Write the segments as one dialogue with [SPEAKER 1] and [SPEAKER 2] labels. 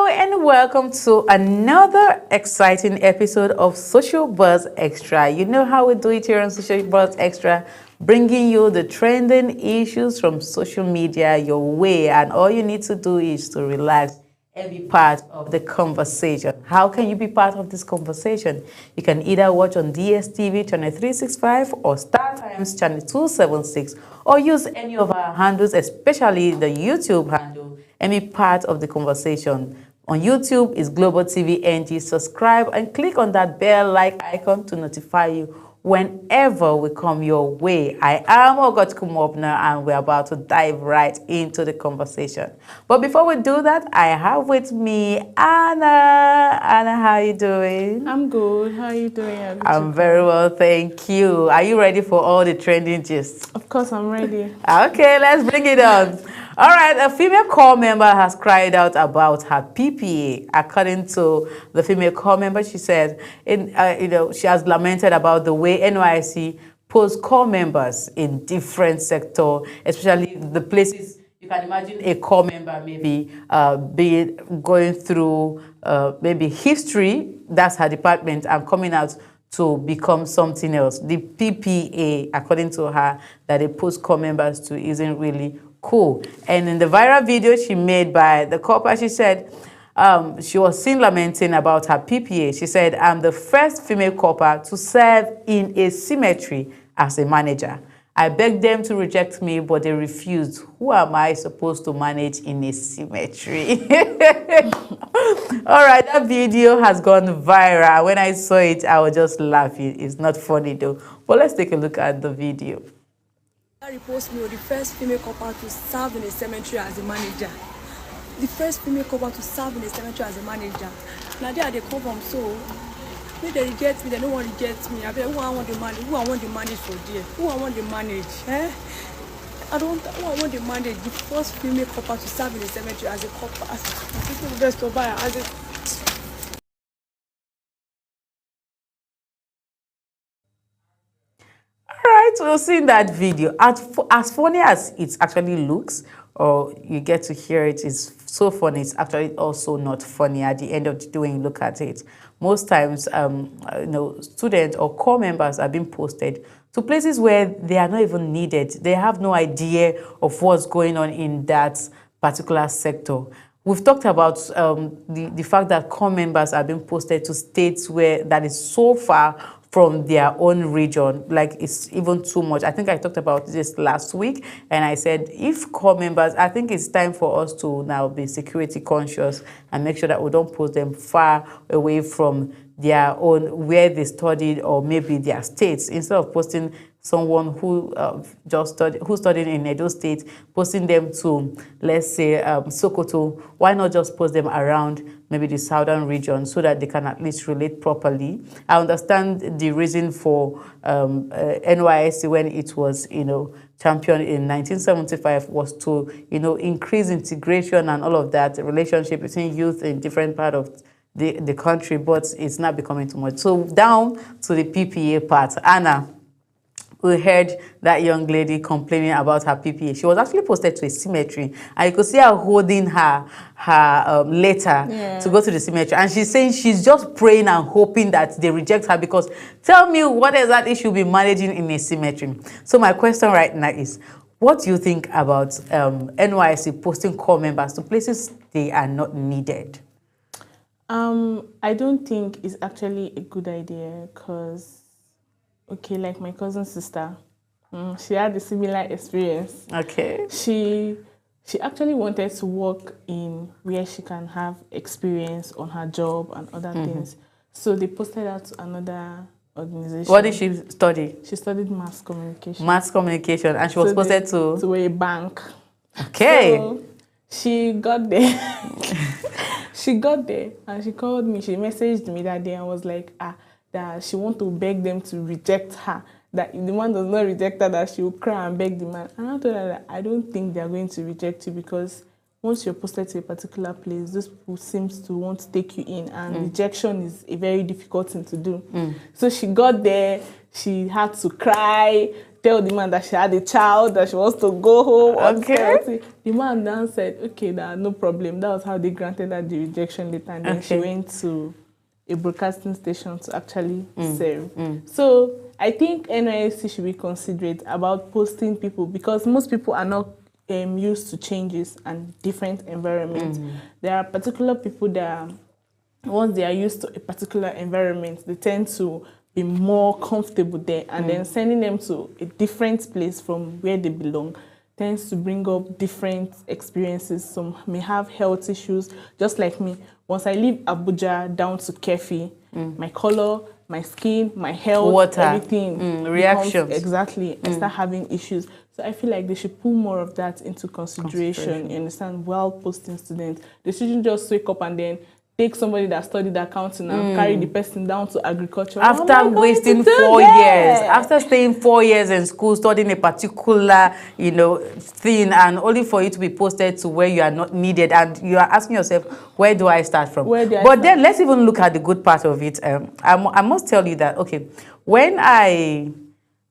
[SPEAKER 1] And welcome to another exciting episode of Social Buzz Extra. You know how we do it here on Social Buzz Extra, bringing you the trending issues from social media your way, and all you need to do is to relax and be part of the conversation. How can you be part of this conversation? You can either watch on DSTV channel 365 or Star Times channel 276, or use any of our handles, especially the YouTube handle, and be part of the conversation. On YouTube is Global TV NG. Subscribe and click on that bell-like icon to notify you whenever we come your way. I am Ogot Kumobna, and we're about to dive right into the conversation. But before we do that, I have with me Anna. Anna, how are you doing?
[SPEAKER 2] I'm good. How are you doing?
[SPEAKER 1] I'm very well, thank you. Are you ready for all the trending gist?
[SPEAKER 2] Of course, I'm ready.
[SPEAKER 1] Okay, let's bring it on. All right, a female corps member has cried out about her PPA. According to the female corps member, she said, she has lamented about the way NYSC posts corps members in different sectors, especially the places you can imagine a corps member maybe going through maybe history, that's her department, and coming out to become something else. The PPA, according to her, that they post corps members to isn't really cool. And in the viral video she made by the Corper, she said she was seen lamenting about her PPA. She said, "I'm the first female Corper to serve in a cemetery as a manager. I begged them to reject me, but they refused. Who am I supposed to manage in a cemetery?" All right, that video has gone viral. When I saw it, I was just laughing. It's not funny though. But let's take a look at the video.
[SPEAKER 3] Repost me, the first female copper to serve in a cemetery as a manager. The first female copper to serve in a cemetery as a manager. Now they come from, so if they reject me, they don't want to reject me. I bet who I want to manage, who I want to manage for there, who I want to manage. Who I want to manage. The first female copper to serve in a cemetery as a copper, as a
[SPEAKER 1] Right, we'll see in that video. As funny as it actually looks, or you get to hear it, is so funny. It's actually also not funny at the end of the day when you look at it. Most times, students or corps members are being posted to places where they are not even needed. They have no idea of what's going on in that particular sector. We've talked about the fact that corps members are being posted to states where that is so far from their own region, like it's even too much. I think I talked about this last week, and I said if corps members, I think it's time for us to now be security conscious and make sure that we don't post them far away from their own, where they studied, or maybe their states, instead of posting someone who studied in Edo State, posting them to, let's say, Sokoto. Why not just post them around maybe the southern region so that they can at least relate properly? I understand the reason for NYSC when it was, championed in 1975 was to, increase integration and all of that, relationship between youth in different part of the country, but it's not becoming too much. So down to the PPA part. Anna, we heard that young lady complaining about her PPA. She was actually posted to a cemetery, and you could see her holding her letter to go to the cemetery. And she's saying she's just praying and hoping that they reject her, because tell me, what exactly should be managing in a cemetery? So my question right now is, what do you think about NYSC posting corps members to places they are not needed?
[SPEAKER 2] I don't think it's actually a good idea, because okay, like my cousin's sister, she had a similar experience.
[SPEAKER 1] Okay.
[SPEAKER 2] She actually wanted to work in where she can have experience on her job and other things. So they posted her to another organization.
[SPEAKER 1] What did she study?
[SPEAKER 2] She studied mass communication.
[SPEAKER 1] Mass communication, and she was posted to
[SPEAKER 2] a bank.
[SPEAKER 1] Okay.
[SPEAKER 2] So she got there. She got there and she called me. She messaged me that day and was like, that she want to beg them to reject her. That if the man does not reject her, that she will cry and beg the man. And I told her that I don't think they are going to reject you, because once you're posted to a particular place, those people seem to want to take you in, and rejection is a very difficult thing to do. So she got there, she had to cry, tell the man that she had a child, that she wants to go home.
[SPEAKER 1] Okay.
[SPEAKER 2] The man then said, okay, no problem. That was how they granted her the rejection letter. And then she went to a broadcasting station to actually serve. So I think NYSC should be considerate about posting people, because most people are not used to changes and different environments. There are particular people that, once they are used to a particular environment, they tend to be more comfortable there, and then sending them to a different place from where they belong tends to bring up different experiences. Some may have health issues, just like me. Once I leave Abuja down to Kefi, my color, my skin, my health,
[SPEAKER 1] water,
[SPEAKER 2] everything,
[SPEAKER 1] reactions.
[SPEAKER 2] Exactly. I start having issues. So I feel like they should put more of that into consideration. You understand? While posting students, they shouldn't just wake up and then take somebody that studied accounting and carry the person down to agriculture.
[SPEAKER 1] After wasting 4 years, after staying 4 years in school, studying a particular, thing, and only for you to be posted to where you are not needed, and you are asking yourself, where do I start from? Then let's even look at the good part of it. I must tell you that, okay, when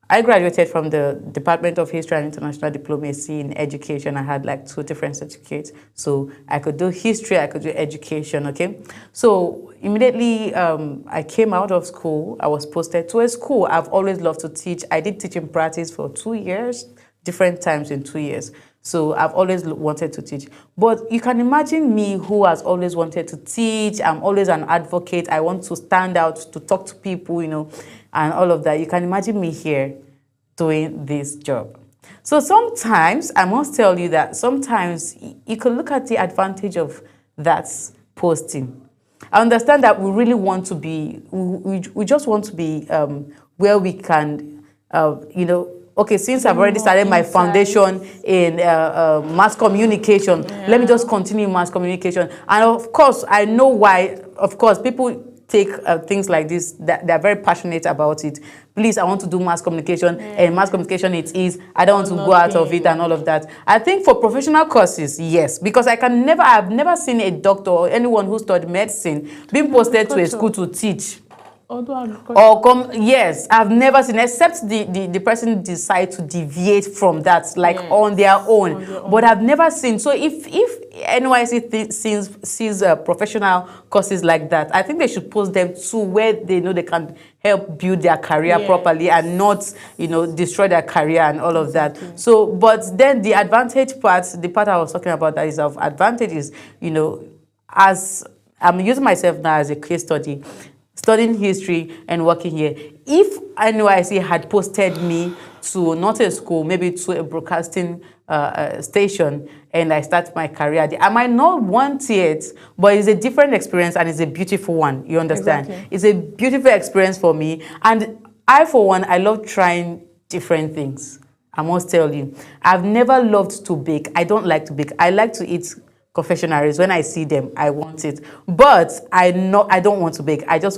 [SPEAKER 1] I graduated from the Department of History and International Diplomacy in Education. I had like 2 different certificates. So I could do history, I could do education, okay? So immediately I came out of school. I was posted to a school. I've always loved to teach. I did teaching practice for 2 years, different times in 2 years. So I've always wanted to teach. But you can imagine me, who has always wanted to teach. I'm always an advocate. I want to stand out, to talk to people, and all of that. You can imagine me here doing this job. So sometimes, I must tell you that sometimes you can look at the advantage of that posting. I understand that we really want to be, we just want to be where we can, okay, since I've already started my foundation in mass communication, let me just continue mass communication. And of course, I know why, of course, people take things like this, that they're very passionate about it. Please, I want to do mass communication, and mass communication it is. I don't want to go out of it and all of that. I think for professional courses, yes, because I've never seen a doctor or anyone who studied medicine being posted to a school to teach. Or come, yes, I've never seen, except the person decide to deviate from that, like on their own. But I've never seen. So if NYC sees professional courses like that, I think they should post them to where they know they can help build their career properly and not, destroy their career and all of that. So, but then the advantage part, the part I was talking about that is of advantage is, as I'm using myself now as a case study, studying history and working here. If NYC had posted me to not a school, maybe to a broadcasting station, and I start my career there, I might not want it, but it's a different experience and it's a beautiful one. You understand? Exactly. It's a beautiful experience for me. And I, for one, I love trying different things. I must tell you, I've never loved to bake. I don't like to bake. I like to eat confectionaries. When I see them, I want it. But I don't want to bake. I just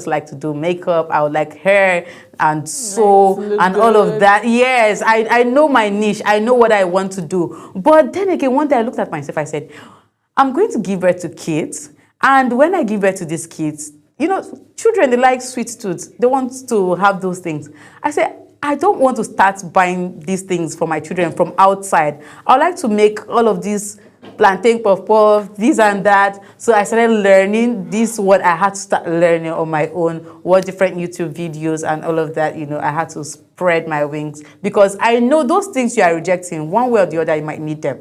[SPEAKER 1] like to do makeup. I would like hair and sew and all of that. Yes, I know my niche. I know what I want to do. But then again, one day I looked at myself. I said, I'm going to give birth to kids. And when I give birth to these kids, children, they like sweet tooth. They want to have those things. I said, I don't want to start buying these things for my children from outside. I would like to make all of these plantain puff puff, this and that. So I started learning this, what I had to start learning on my own, watch different YouTube videos and all of that. I had to spread my wings because I know those things you are rejecting, one way or the other, you might need them.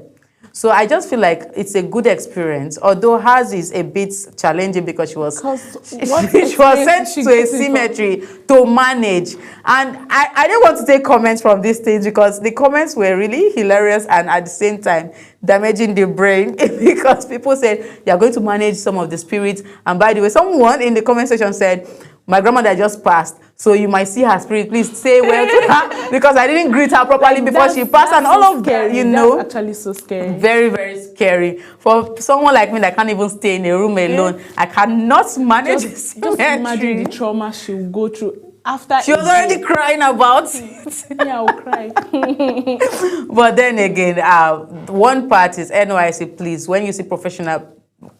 [SPEAKER 1] So I just feel like it's a good experience, although hers is a bit challenging because she was sent to a cemetery to manage. And I didn't want to take comments from these things because the comments were really hilarious and at the same time damaging the brain because people said, you're going to manage some of the spirits. And by the way, someone in the comment section said, my grandmother just passed, so you might see her spirit. Please say well to her because I didn't greet her properly before she passed, and all of that,
[SPEAKER 2] That's actually so scary.
[SPEAKER 1] Very, very scary. For someone like me that can't even stay in a room alone, I cannot manage
[SPEAKER 2] just imagine the trauma she will go through. After
[SPEAKER 1] she was already crying about it.
[SPEAKER 2] Yeah, I'll cry.
[SPEAKER 1] But then again, one part is NYC, please, when you see professional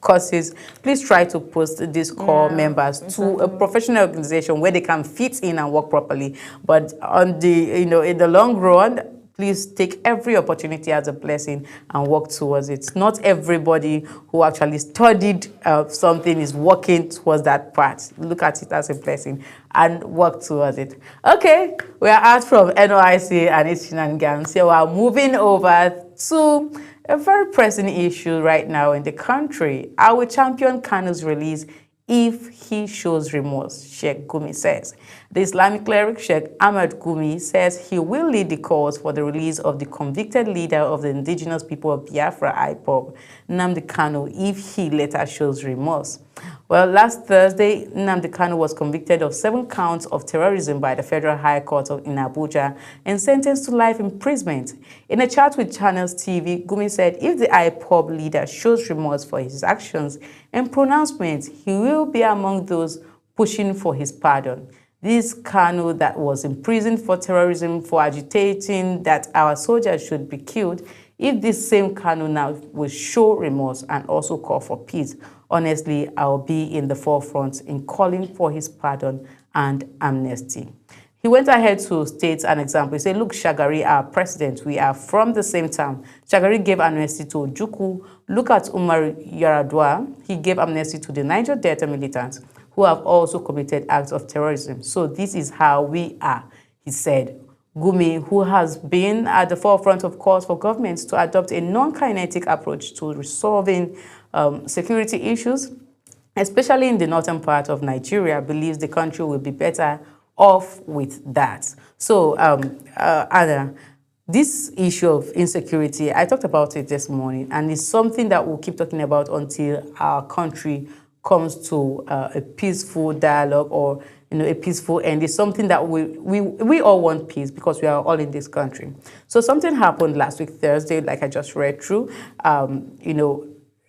[SPEAKER 1] courses, please try to post these core
[SPEAKER 2] Yeah,
[SPEAKER 1] members to a
[SPEAKER 2] exactly.
[SPEAKER 1] professional organization where they can fit in and work properly. But on the, in the long run, please take every opportunity as a blessing and work towards it. Not everybody who actually studied something is working towards that part. Look at it as a blessing and work towards it. Okay, we are out from NOIC and its shenanigans. So we are moving over to a very pressing issue right now in the country. I will champion Kanu's release if he shows remorse, Sheikh Gumi says. The Islamic cleric Sheikh Ahmed Gumi says he will lead the cause for the release of the convicted leader of the indigenous people of Biafra, IPOB, Nnamdi Kanu, if he later shows remorse. Well, last Thursday, Nnamdi Kanu was convicted of 7 counts of terrorism by the Federal High Court in Abuja and sentenced to life imprisonment. In a chat with Channels TV, Gumi said if the IPOB leader shows remorse for his actions and pronouncements, he will be among those pushing for his pardon. This Kanu that was imprisoned for terrorism for agitating that our soldiers should be killed, if this same Kanu now will show remorse and also call for peace, honestly, I'll be in the forefront in calling for his pardon and amnesty. He went ahead to state an example. He said, look, Shagari, our president, we are from the same town. Shagari gave amnesty to Ojukwu. Look at Umar Yaradua. He gave amnesty to the Niger Delta militants who have also committed acts of terrorism. So this is how we are, he said. Gumi, who has been at the forefront of calls for governments to adopt a non-kinetic approach to resolving security issues, especially in the northern part of Nigeria, believes the country will be better off with that. So, Anna, this issue of insecurity, I talked about it this morning, and it's something that we'll keep talking about until our country comes to a peaceful dialogue or a peaceful end. It's something that we all want peace because we are all in this country. So something happened last week, Thursday, like I just read through.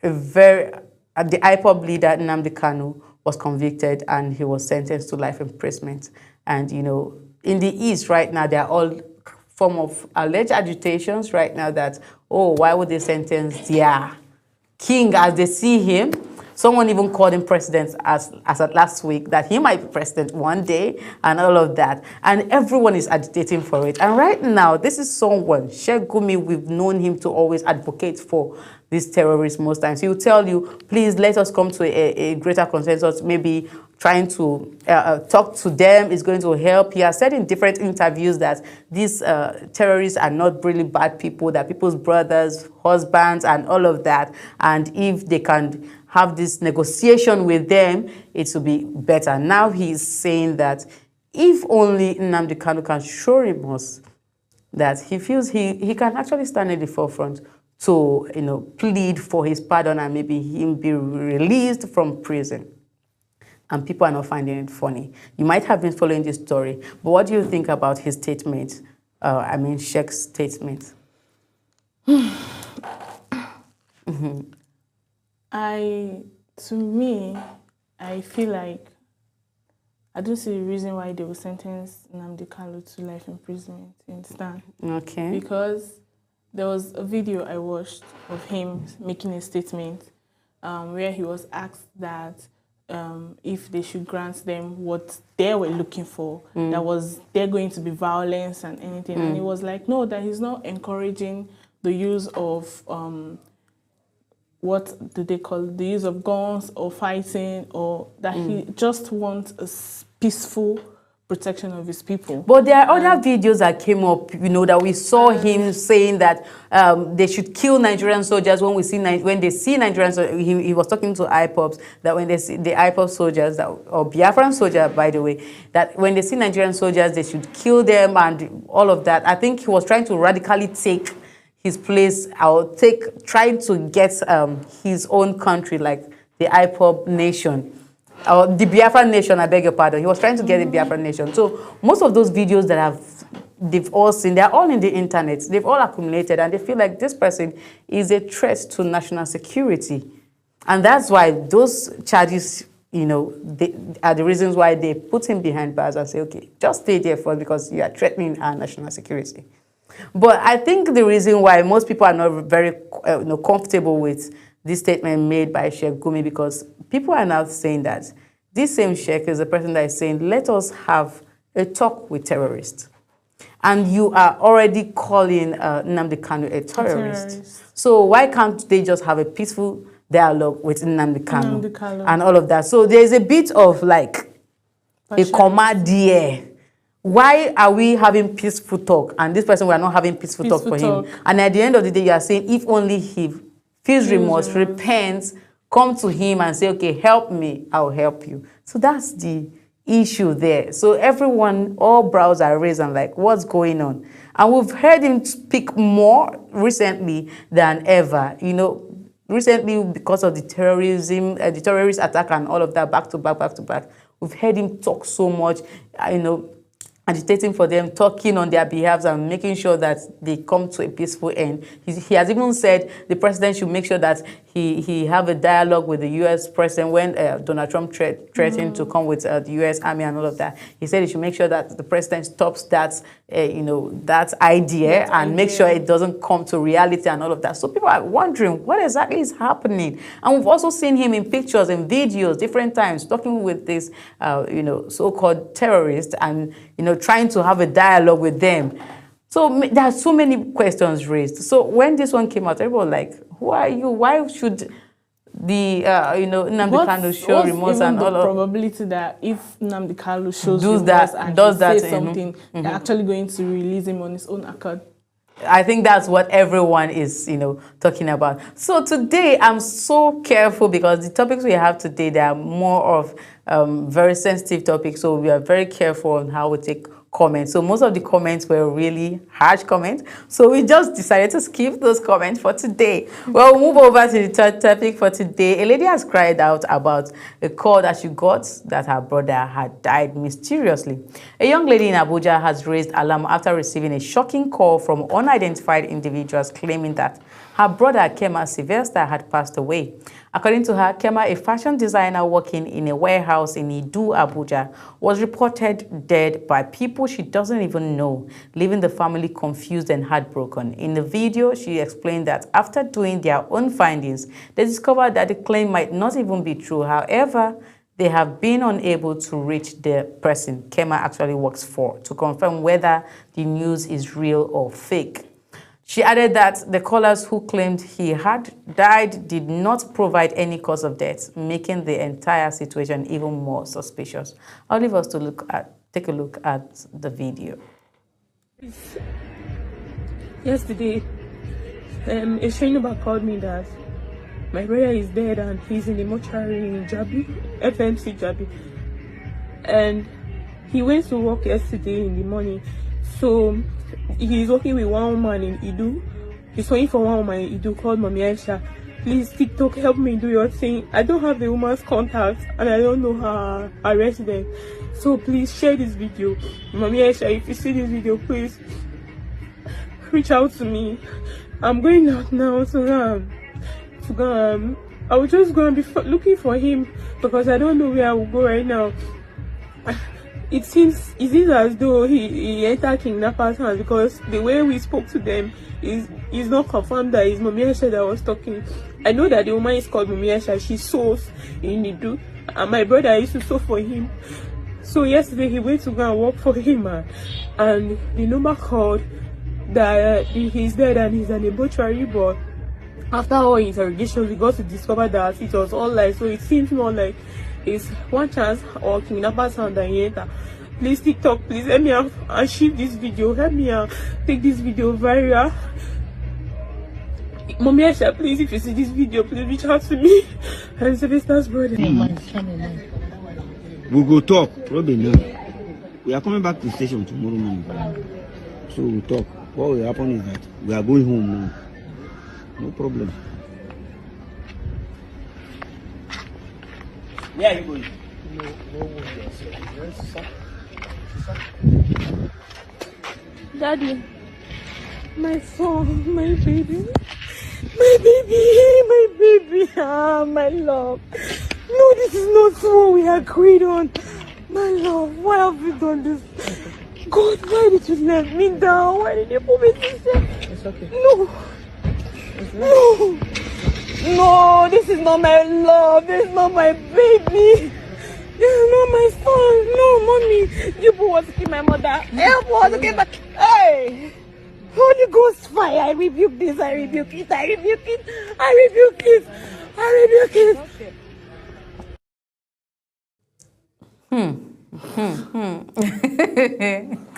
[SPEAKER 1] The IPOB leader, Nnamdi Kanu, was convicted and he was sentenced to life imprisonment. And, in the East right now, there are all form of alleged agitations right now that, why would they sentence their king as they see him? Someone even called him president as at last week, that he might be president one day and all of that. And everyone is agitating for it. And right now, this is someone, Sheikh Gumi, we've known him to always advocate for these terrorists most times. He will tell you, please let us come to a greater consensus, maybe trying to talk to them is going to help. He has said in different interviews that these terrorists are not really bad people, they're people's brothers, husbands, and all of that. And if they can have this negotiation with them, it will be better. Now he's saying that if only Nnamdi Kanu can show remorse, that he feels he can actually stand in the forefront to plead for his pardon and maybe him be released from prison. And people are not finding it funny. You might have been following this story, but what do you think about his statement? Sheikh's statement.
[SPEAKER 2] To me, I feel like I don't see the reason why they will sentence Nnamdi Kanu to life imprisonment instead.
[SPEAKER 1] Okay.
[SPEAKER 2] Because there was a video I watched of him making a statement where he was asked that if they should grant them what they were looking for, that was there going to be violence and anything. And he was like, no, that he's not encouraging the use of what do they call it? The use of guns or fighting, or that he just wants a peaceful protection of his people.
[SPEAKER 1] But there are other videos that came up, that we saw him saying that they should kill Nigerian soldiers when they see Nigerian soldiers. He was talking to IPOBs that when they see the IPOB soldiers, or Biafran soldier, by the way, that when they see Nigerian soldiers, they should kill them and all of that. I think he was trying to radically take his place, trying to get his own country, like the IPOB nation. Or the Biafran nation, I beg your pardon. He was trying to get the Biafran nation. So most of those videos that they've all seen, they're all in the internet. They've all accumulated, and they feel like this person is a threat to national security. And that's why those charges, they are the reasons why they put him behind bars and say, okay, just stay there because you are threatening our national security. But I think the reason why most people are not very comfortable with this statement made by Sheikh Gumi, because people are now saying that this same Sheikh is the person that is saying, let us have a talk with terrorists. And you are already calling Nnamdi Kanu a terrorist. So why can't they just have a peaceful dialogue with Nnamdi Kanu and all of that? So there's a bit of like a comma there. Why are we having peaceful talk and this person we are not having peaceful talk for him? And at the end of the day, you are saying if only he feels remorse, repents, come to him and say, okay, help me, I'll help you. So that's the issue there. So everyone, all brows are raised and like, what's going on? And we've heard him speak more recently than ever. You know, recently because of the terrorism, the terrorist attack and all of that, back to back. We've heard him talk so much, you know, agitating for them, talking on their behalf and making sure that they come to a peaceful end. He has even said the president should make sure that he have a dialogue with the U.S. president when Donald Trump threatened to come with the U.S. Army and all of that. He said he should make sure that the president stops that, you know, that idea and make sure it doesn't come to reality and all of that. So people are wondering what exactly is happening. And we've also seen him in pictures and videos different times talking with this, you know, so-called terrorists and, you know, trying to have a dialogue with them. So there are so many questions raised. So when this one came out, everyone was like, who are you? Why should the, you know, Nnamdi Kanu show remorse and all of that?
[SPEAKER 2] What's the probability that if Nnamdi Kanu shows remorse and does that, say something, they're actually going to release him on his own accord?
[SPEAKER 1] I think that's what everyone is, you know, talking about. So today, I'm so careful because the topics we have today, they are more of very sensitive topics. So we are very careful on how we take comments. So most of the comments were really harsh comments. So we just decided to skip those comments for today. Well, we'll move over to the third topic for today. A lady has cried out about a call that she got that her brother had died mysteriously. A young lady in Abuja has raised alarm after receiving a shocking call from unidentified individuals claiming that her brother, Kema Sylvester, had passed away. According to her, Kema, a fashion designer working in a warehouse in Idu, Abuja, was reported dead by people she doesn't even know, leaving the family confused and heartbroken. In the video, she explained that after doing their own findings, they discovered that the claim might not even be true. However, they have been unable to reach the person Kema actually works for to confirm whether the news is real or fake. She added that the callers who claimed he had died did not provide any cause of death, making the entire situation even more suspicious. I'll leave us to take a look at the video.
[SPEAKER 4] Yesterday, a stranger called me that my brother is dead and he's in the mortuary in Jabi, FMC Jabi. And he went to work yesterday in the morning. So he's working with one woman in Idu. He's waiting for one woman in Idu called Mami Aisha. Please, TikTok, help me do your thing. I don't have the woman's contact and I don't know her residence. So please share this video. Mami Aisha, if you see this video, please reach out to me. I'm going out now to go. I will just go and be looking for him because I don't know where I will go right now. It seems as though he entered kidnappers' hands because the way we spoke to them is not confirmed that it's Mami Aisha that was talking. I know that the woman is called Mami Aisha. She sews in Nidu, and my brother used to sew for him. So yesterday he went to go and work for him, and the number called that he's dead and he's an mortuary. But after all interrogations, we got to discover that it was all lies. So it seems more like it's one chance or kidnappers and enter. Please TikTok, please help me achieve this video. Help me take this video viral. Mami Aisha, please, if you see this video, please reach out to me. And Sylvester's brother.
[SPEAKER 5] We'll go talk. We are coming back to the station tomorrow morning. So we'll talk. What will happen is that we are going home now. No problem. Where are you going?
[SPEAKER 4] Daddy, my son, my baby, my love. No, this is not what we agreed on. My love, why have you done this? God, why did you let me down? Why did you put me to shame?
[SPEAKER 2] It's okay.
[SPEAKER 4] No. No. No, this is not my love. This is not my baby. This is not my son. No, mommy. You want to kill my mother. Help want to kill my... Hey! Holy Ghost fire. I rebuke this. I rebuke it. I rebuke it. I rebuke it. I rebuke it.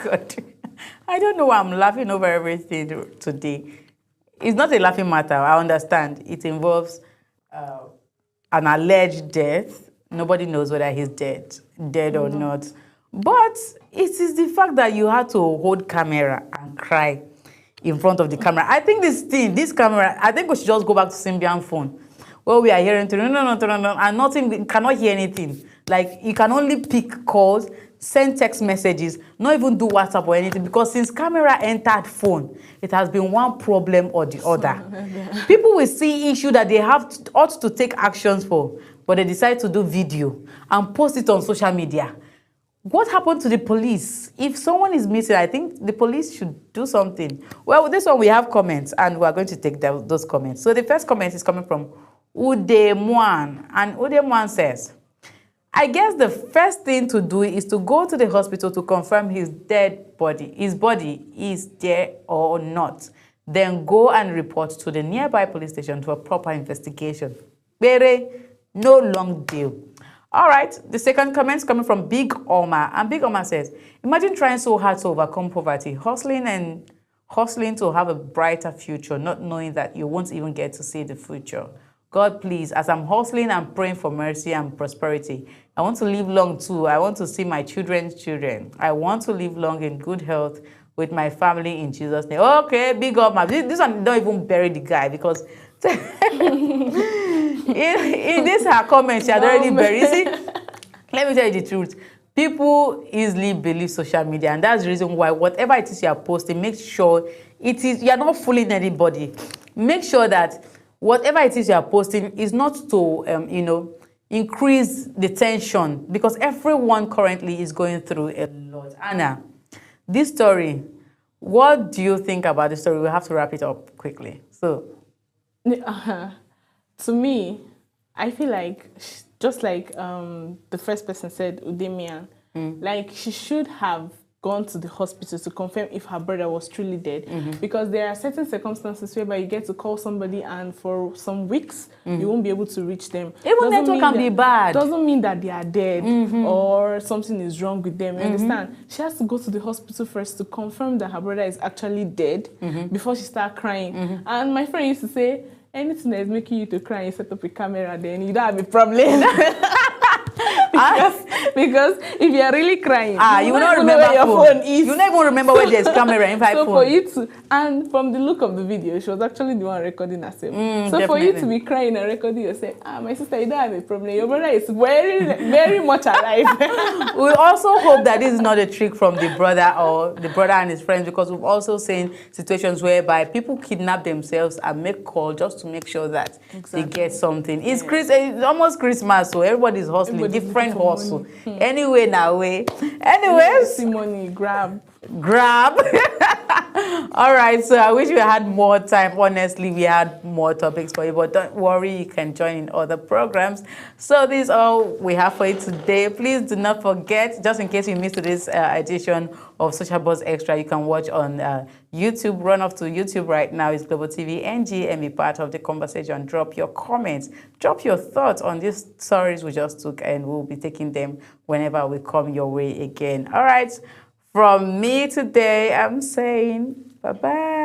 [SPEAKER 1] God. I don't know why I'm laughing over everything today. It's not a laughing matter. I understand. It involves an alleged death. Nobody knows whether he's dead or not. But it is the fact that you had to hold camera and cry in front of the camera. I think this camera, I think we should just go back to Symbian phone. Well, we are hearing and nothing, we cannot hear anything. Like, you can only pick calls, send text messages, not even do WhatsApp or anything, because since camera entered phone, it has been one problem or the other. People will see issue that they ought to take actions for, but they decide to do video and post it on social media. What happened to the police? If someone is missing, I think the police should do something. Well, with this one, we have comments, and we are going to take those comments. So the first comment is coming from Udemwan, and Udemwan says, I guess the first thing to do is to go to the hospital to confirm his body is there or not. Then go and report to the nearby police station for a proper investigation. Very no long deal. All right, the second comment is coming from Big Oma, and Big Oma says, imagine trying so hard to overcome poverty, hustling to have a brighter future, not knowing that you won't even get to see the future. God, please, as I'm hustling and praying for mercy and prosperity, I want to live long too. I want to see my children's children. I want to live long in good health with my family in Jesus' name. Okay, Big Oma. This one, don't even bury the guy, because in this her comment, she had already buried. You see, let me tell you the truth. People easily believe social media, and that's the reason why whatever it is you are posting, make sure you are not fooling anybody. Make sure that whatever it is you are posting is not to, increase the tension, because everyone currently is going through a lot. Anna, this story, what do you think about the story? We have to wrap it up quickly. So,
[SPEAKER 2] to me, I feel like, just like the first person said, Udemian, like she should have gone to the hospital to confirm if her brother was truly dead, because there are certain circumstances whereby you get to call somebody and for some weeks you won't be able to reach them.
[SPEAKER 1] Even network can be bad.
[SPEAKER 2] Doesn't mean that they are dead or something is wrong with them. You understand? She has to go to the hospital first to confirm that her brother is actually dead before she starts crying. And my friend used to say, anything that is making you to cry, you set up a camera, then you don't have a problem. because if you are really crying,
[SPEAKER 1] you will not remember where your phone is. You will not even remember where there's camera in phone.
[SPEAKER 2] For you to, and from the look of the video, she was actually the one recording herself. So definitely. For you to be crying and recording yourself, my sister, you don't have a problem. Your brother is very, very much alive.
[SPEAKER 1] We also hope that this is not a trick from the brother or the brother and his friends, because we've also seen situations whereby people kidnap themselves and make calls just to make sure that they get something. It's almost Christmas, so everybody's hustling, different hustle. Anyway, now way. Anyways,
[SPEAKER 2] see money, grab.
[SPEAKER 1] All right, so I wish we had more time. Honestly, we had more topics for you, but don't worry, you can join in other programs. So this is all we have for you today. Please do not forget, just in case you missed this edition of Social Buzz Extra, you can watch on YouTube. Run off to YouTube right now. It's Global TV NG, and be part of the conversation. Drop your comments, drop your thoughts on these stories we just took, and we'll be taking them whenever we come your way again. All right. From me today, I'm saying bye-bye.